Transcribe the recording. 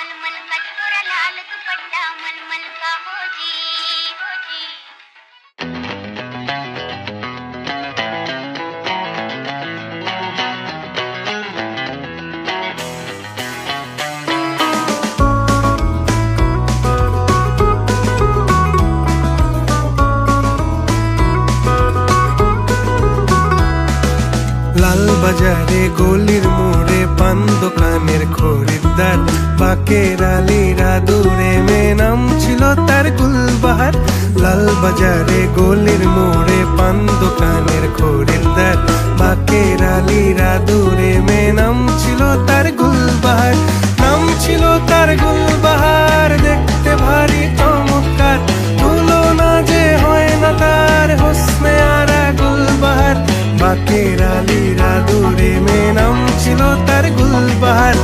मलमल का थोड़ा लाल दुपट्टा मलमल का हो जी। লাল বাজারে গলির মোড়ে পান দোকানের খরিদ্দার বাকের আলীরা দূরে মে নাম ছিল তার গুলবাহার। লাল বাজারে গলির মোড়ে পান দোকানের খরিদ্দার বাকের আলীরা দূরে মে নাম ছিল তার গুলবাহার। নাম ছিল তার গুলবাহার, দেখতে ভারী চমৎকার, তুলনা যে হয় না তার হোসনে আরা গুলবাহার। বাকের আলীরা দূরে মে নাম ছিল তার গুলবাহার।